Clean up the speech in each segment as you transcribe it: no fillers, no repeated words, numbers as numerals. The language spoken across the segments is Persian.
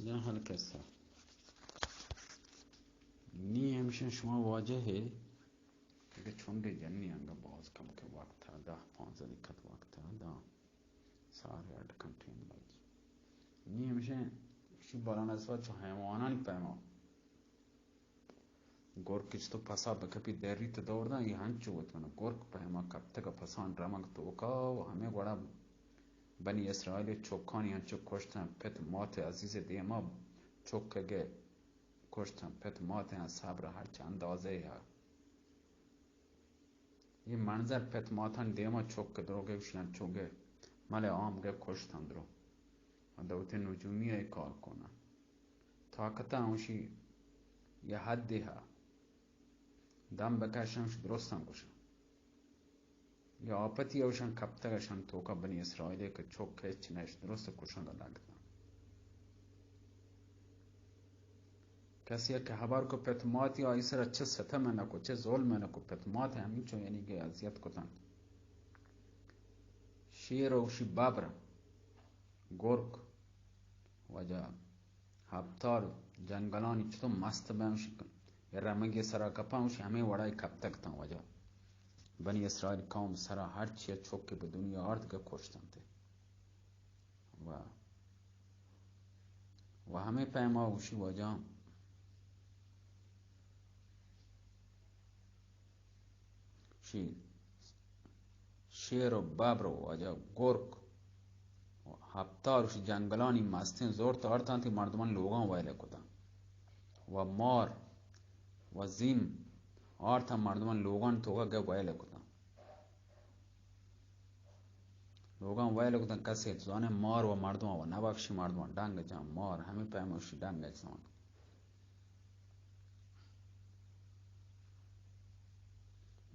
یه حال قصه نی همیشه شما واجهه که چون جنی انگا باز کم که وقت ها 10-15 دقیقه وقت ها دا ساری ارد کنٹین باید نی همیشه شی بالا نسبت چو حیوانانی پیما گرگ کچ تو پسا بکپی دیری تا دوردن یہ ہنچو وطمنا گرگ پیما کب تک پسان رمک توکا و ہمیں گوڑا بنی اسرائیل چوکانی هنچو کشتن پت مات عزیز دیما چوکگه کشتن پت مات ہیں صبر هرچه اندازه ہے یہ منظر پت ماتن دیما چوک دروگه وشیان چوگه مال عامگه کشتن درو و دوت نجومی ای کار کنن طاقتا هنشی یه حدی ها دم بکشنش درستن گوشن یا آپتی اوشن کبتگشن توکا بنی اسرائیلی که چوک چنش درست کشن لگتن کسی که خبر کو پتماتی آئی سر چه ستم نکو چه ظلم نکو پتمات همین چون یعنی که اذیت کتن شیر و شی ببر گرگ وجا هبتار جنگلانی چطور مست بمشی کن یا رمگی سرا کپاوشی همه وڑای کب تک تن وجا بنی اسرائیل قوم سرا هر چیه چوکی به دنیا آرد که کشتن ته و همه پیما وشی وجا شیر و ببر و وجا گرگ و هبتار وشی جنگلانی مستین زور تارتان تی مردمان لوگان ویله کدن و مار و زیم آرتا مردمان لوگان توگا گه ویله کدن لوگان ویله کدن کسی زانه مار و مردمان و نبخشی مردمان دنگ جان مار همین پیموشی دنگ اجزان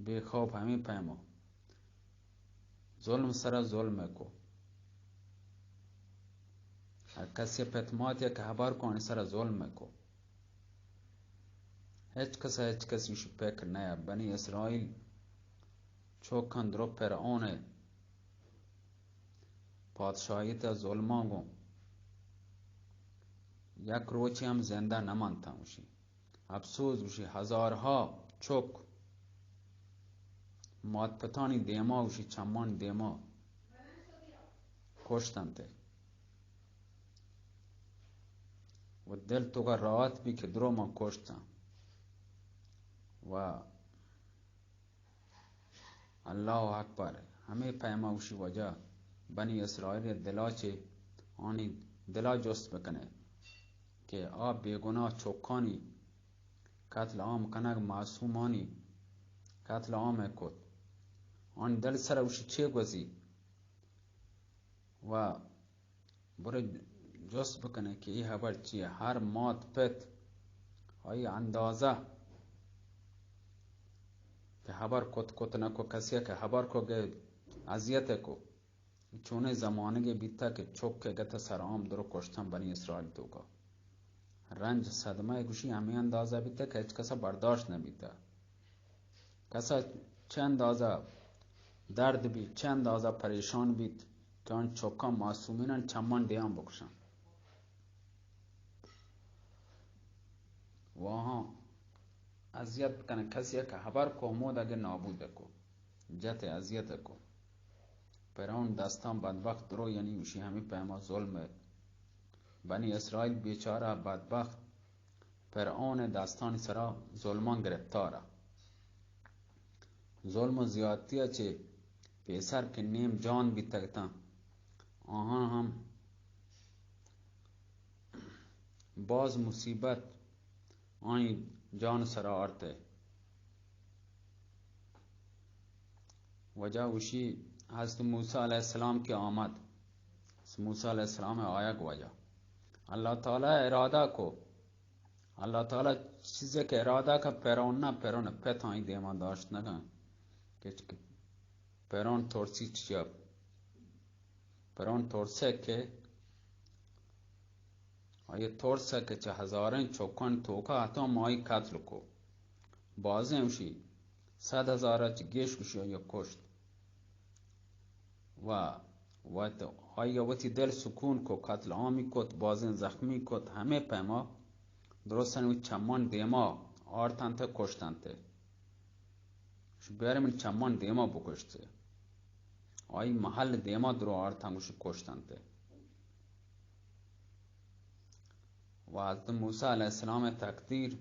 بے خوف همین پیمو ظلم سر ظلم کو کسی پتماتی که خبر کنی سر ظلم کو هیچ کسی شو فکر نیا بنی اسرائیل چوکن درو فرعون پادشاهیت ظلمانگو یک روچی هم زنده نمانتا موشی افسوس موشی هزارها چوک مات پتانی دیما وشی چمان دیما کشتن ته و دل تو کا راحت بھی که درو ما کشتن و الله اکبر همه پیما وشی وجه بنی اسرائیل دلا چه آنی دلا جست بکنه که آب بیگناه چوکانی قتل عام کنگ معصومانی قتل عام کد آن دل سر وشی چه گوزی و برای جست بکنه که این خبر چیه هر مات پت های اندازه که خبر کت نکو کسی که خبر کو که عذیت کو چونه زمانه که بیتا که چوک که گتا سر عام درو کشتن بنی اسرائیل تو کا رنج صدمه گوشی همه اندازه بیتا که هیچ کسا برداشت نبیتا کسا چه اندازه درد بید چه اندازه پریشان بید که آن چوکا معصومینن چمان دیان بکشن وها اذیت بکنه کسی که خبر کو مود اگه نابود کو جت اذیت کو پر اون دستان بدبخت درو یعنی وشی همی پیما ظلم بنی اسرائیل بیچاره بدبخت پر اون دستان سرا ظلمان گرفتاره ظلم و زیادتیه چه پیسر که نیم جان بی تکتا آهان هم باز مصیبت آنی جان سرا آرته وجہ وشی حضرت موسیٰ علیہ السلام کے آمد موسیٰ علیہ السلام آیا کو وجہ اللہ تعالی ارادہ کو اللہ تعالی چیزے کے ارادہ کا پیرون نہ پیتھائی دیما داشت نگا کہ پیرون تورسی چیاب پیرون تورسے کے آیه تورسه که چه هزارین چوکان توکا حتی مایی قتل کو بازه اوشی 100,000 چه گیش بشی یا کشت و و آیا وقتی دل سکون کو قتل عامی کت بازن زخمی کت همه پیما درستن و چمان دیما آرتنته کشتنته شو بیارم چمان دیما بکشته آی محل دیما درو آرتنگوش کشتنته و حضرت موسی علیہ السلام تقدیر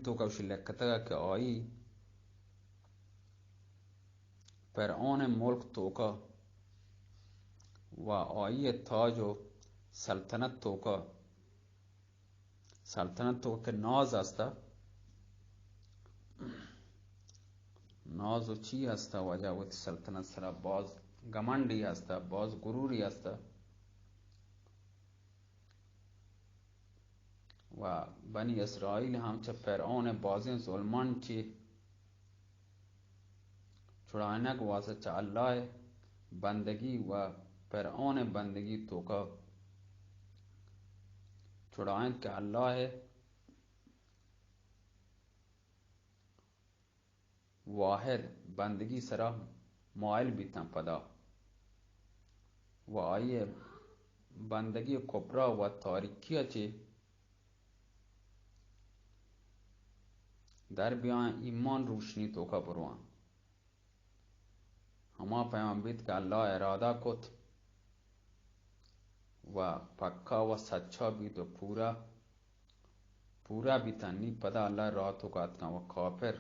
تو کبش لکتا که آئی فرعون ملک توکا و آئی تاج و سلطنت توکا که ناز هستا ناز و چی هستا وجه وقت سلطنت سرا باز گمندی هستا باز غروری هستا و بنی اسرائیل همچه فرعون بازین ظلمان چی چرانک واسه چه اللہ بندگی و فرعون بندگی توکا چرائند که اللہ واحد بندگی سرا مائل بیتن پدا و آئیے بندگی کبرا و تاریکی چی در بیان ایمان روشنی توکا بروان ہما پیام بیت کہ اللہ ارادہ کت و پکا و سچا بیت و پورا بیتن نی پدا اللہ راہ تو کاتکا و کافر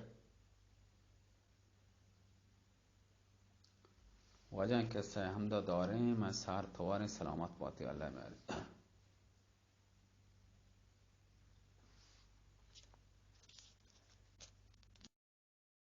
وجہ کہ سے حمدہ داریں میں سار تواریں سلامت باتی اللہ میرے